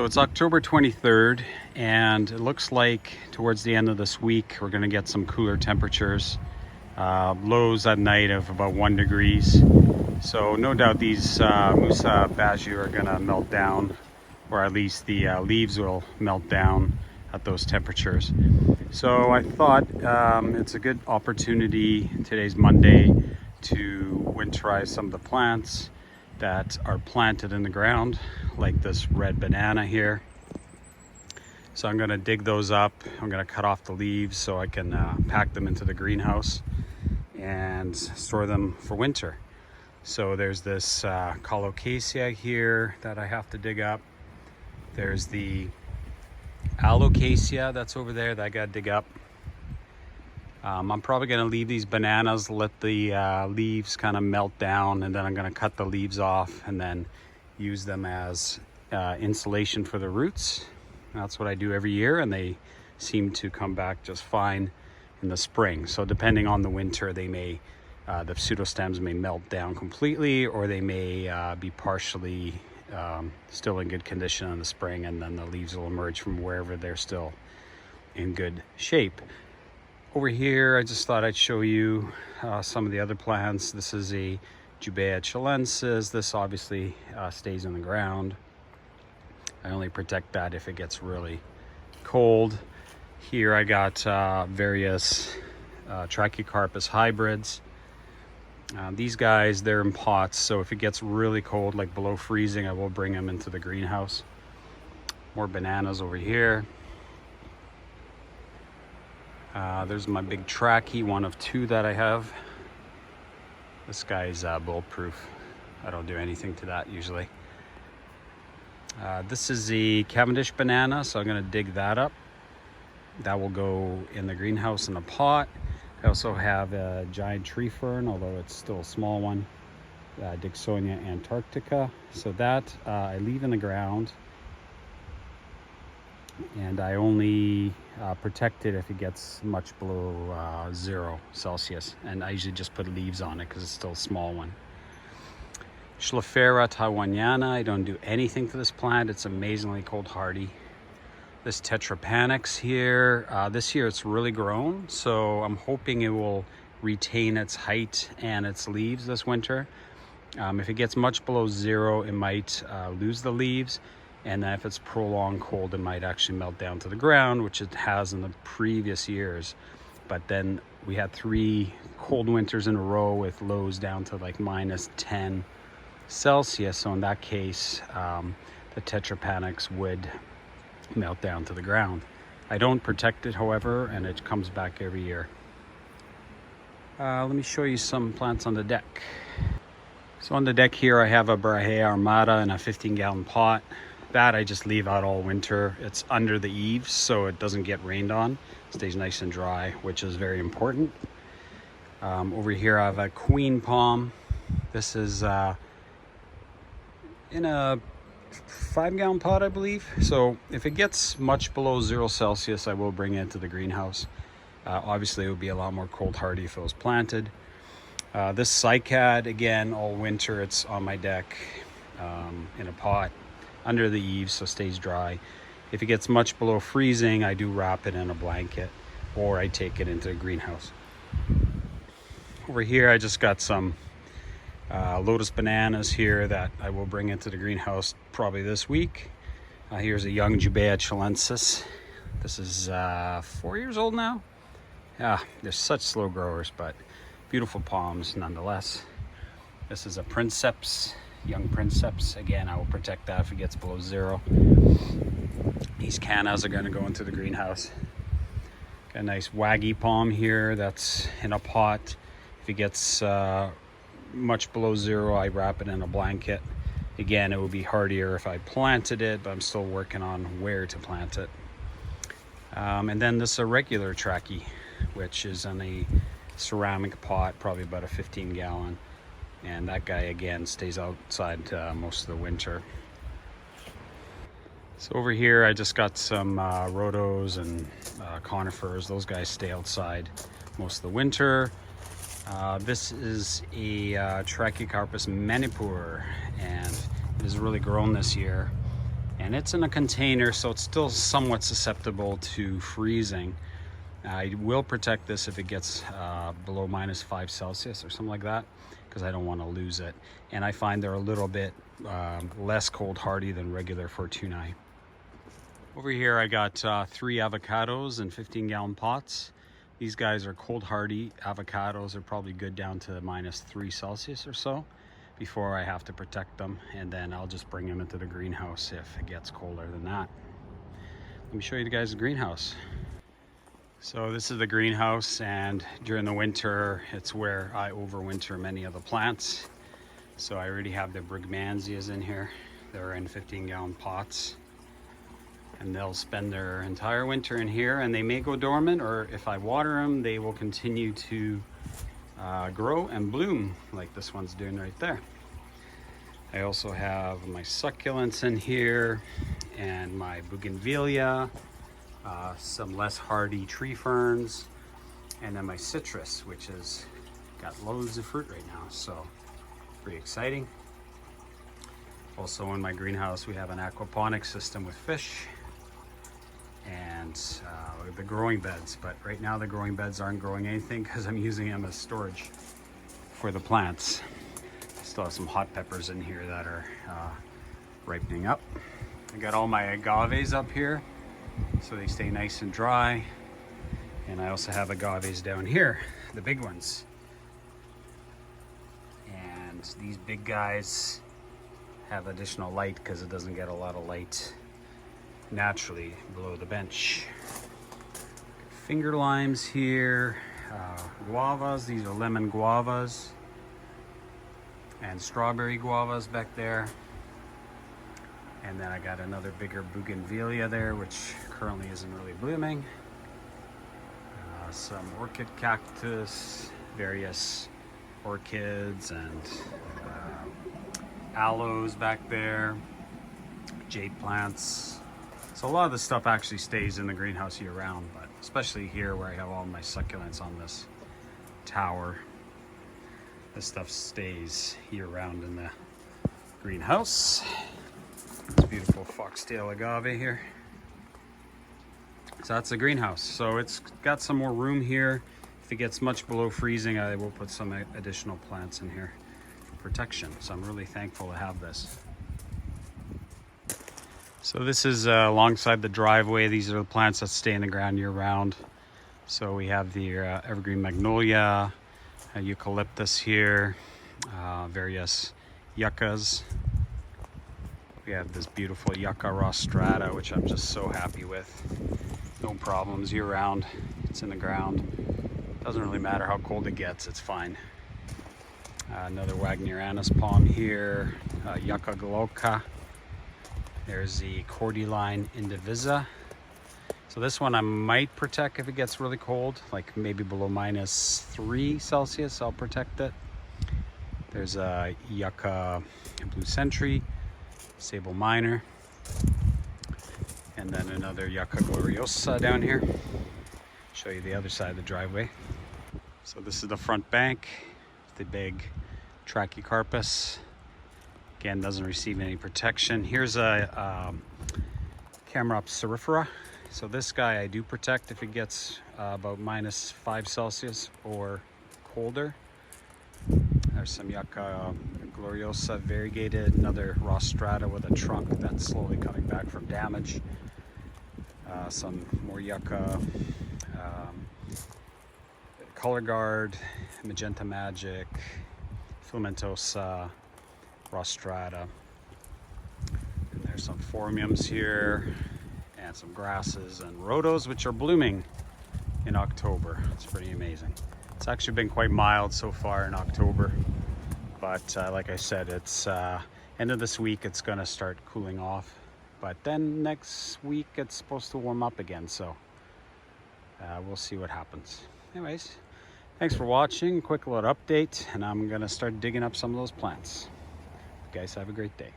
it's October 23rd, and it looks like towards the end of this week we're going to get some cooler temperatures. Lows at night of about 1 degrees. So no doubt these Musa Baju are going to melt down, or at least the leaves will melt down at those temperatures. So I thought it's a good opportunity, today's Monday, to winterize some of the plants that are planted in the ground, like this red banana here. So I'm going to dig those up. I'm going to cut off the leaves so I can pack them into the greenhouse and store them for winter. So there's this colocasia here that I have to dig up. There's the alocasia that's over there that I got to dig up. I'm probably going to leave these bananas, let the leaves kind of melt down, and then I'm going to cut the leaves off and then use them as insulation for the roots. That's what I do every year, and they seem to come back just fine in the spring. So depending on the winter, they may the pseudostems may melt down completely, or they may be partially still in good condition in the spring, and then the leaves will emerge from wherever they're still in good shape. Over here, I just thought I'd show you some of the other plants. This is a Jubea chilensis. This obviously stays in the ground. I only protect that if it gets really cold. Here I got various Trachycarpus hybrids. These guys, they're in pots, so if it gets really cold, like below freezing, I will bring them into the greenhouse. More bananas over here. There's my big trachy, one of two that I have. This guy's bulletproof. I don't do anything to that usually. This is the Cavendish banana, so I'm going to dig that up. That will go in the greenhouse in a pot. I also have a giant tree fern, although it's still a small one, Dicksonia antarctica. So that I leave in the ground, and I only protect it if it gets much below 0 Celsius, and I usually just put leaves on it because it's still a small one. Schlafera taiwaniana, I don't do anything to this plant. It's amazingly cold hardy. This Tetrapanax here, this year it's really grown, so I'm hoping it will retain its height and its leaves this winter. If it gets much below 0, it might lose the leaves, and then if it's prolonged cold, it might actually melt down to the ground, which it has in the previous years. But then we had 3 cold winters in a row with lows down to like -10 Celsius, so in that case the Tetrapanax would melt down to the ground. I don't protect it, however, and it comes back every year. Let me show you some plants on the deck. So on the deck here I have a Brahea armata in a 15-gallon pot. That I just leave out all winter. It's under the eaves, so it doesn't get rained on. It stays nice and dry, which is very important. Over here I have a queen palm. This is in a 5-gallon pot, I believe. So if it gets much below 0 Celsius, I will bring it into the greenhouse. Obviously it would be a lot more cold hardy if it was planted. This cycad, again, all winter it's on my deck in a pot under the eaves, so it stays dry. If it gets much below freezing, I do wrap it in a blanket, or I take it into a greenhouse. Over here I just got some lotus bananas here that I will bring into the greenhouse probably this week. Here's a young Jubea chilensis. This is 4 years old now. Yeah, they're such slow growers, but beautiful palms nonetheless. This is a princeps, young princeps. Again, I will protect that if it gets below 0. These cannas are going to go into the greenhouse. Got a nice waggy palm here that's in a pot. If it gets much below 0, I wrap it in a blanket. Again, it would be hardier if I planted it, but I'm still working on where to plant it. And then this irregular trachy, which is in a ceramic pot, probably about a 15-gallon. And that guy, again, stays outside most of the winter. So over here, I just got some rhodos and conifers. Those guys stay outside most of the winter. This is a Trachycarpus manipur, and it has really grown this year. And it's in a container, so it's still somewhat susceptible to freezing. I will protect this if it gets below -5 Celsius or something like that, because I don't want to lose it. And I find they're a little bit less cold hardy than regular Fortunae. Over here I got 3 avocados in 15-gallon pots. These guys are cold hardy avocados. Are probably good down to -3 Celsius or so before I have to protect them, and then I'll just bring them into the greenhouse if it gets colder than that. Let me show you the guys' greenhouse. So this is the greenhouse, and during the winter it's where I overwinter many of the plants. So I already have the brugmansias in here. They're in 15-gallon pots, and they'll spend their entire winter in here, and they may go dormant, or if I water them they will continue to grow and bloom like this one's doing right there. I also have my succulents in here and my bougainvillea, some less hardy tree ferns, and then my citrus, which has got loads of fruit right now, so pretty exciting. Also in my greenhouse we have an aquaponics system with fish and the growing beds, but right now the growing beds aren't growing anything because I'm using them as storage for the plants. Still have some hot peppers in here that are ripening up. I got all my agaves up here so they stay nice and dry, and I also have agaves down here, the big ones, and these big guys have additional light because it doesn't get a lot of light naturally below the bench. Finger limes here, guavas, these are lemon guavas, and strawberry guavas back there. And then I got another bigger bougainvillea there, which currently isn't really blooming. Some orchid cactus, various orchids and aloes back there, jade plants. So a lot of the stuff actually stays in the greenhouse year round, but especially here where I have all my succulents on this tower, this stuff stays year round in the greenhouse. This beautiful foxtail agave here. So that's the greenhouse. So it's got some more room here. If it gets much below freezing, I will put some additional plants in here for protection. So I'm really thankful to have this. So this is alongside the driveway. These are the plants that stay in the ground year round. So we have the evergreen magnolia, eucalyptus here, various yuccas. We have this beautiful yucca rostrata, which I'm just so happy with. No problems year round. It's in the ground. Doesn't really matter how cold it gets, it's fine. Another Wagnerianus palm here, Yucca glauca. There's the Cordyline indivisa. So this one I might protect if it gets really cold, like maybe below -3 Celsius, I'll protect it. There's a Yucca blue sentry, sable minor, and then another Yucca gloriosa down here. Show you the other side of the driveway. So this is the front bank, the big Trachycarpus. Again, doesn't receive any protection. Here's a Camerops cerifera. So this guy I do protect if it gets about -5 Celsius or colder. There's some Yucca gloriosa variegated, another rostrata with a trunk that's slowly coming back from damage. Some more Yucca, Color Guard, Magenta Magic, Filamentosa, rostrata. And there's some phormiums here, and some grasses and rhodos, which are blooming in October. It's pretty amazing. It's actually been quite mild so far in October, but like I said, it's end of this week it's gonna start cooling off, but then next week it's supposed to warm up again, so we'll see what happens. Anyways, thanks for watching. Quick little update, and I'm gonna start digging up some of those plants. You guys have a great day.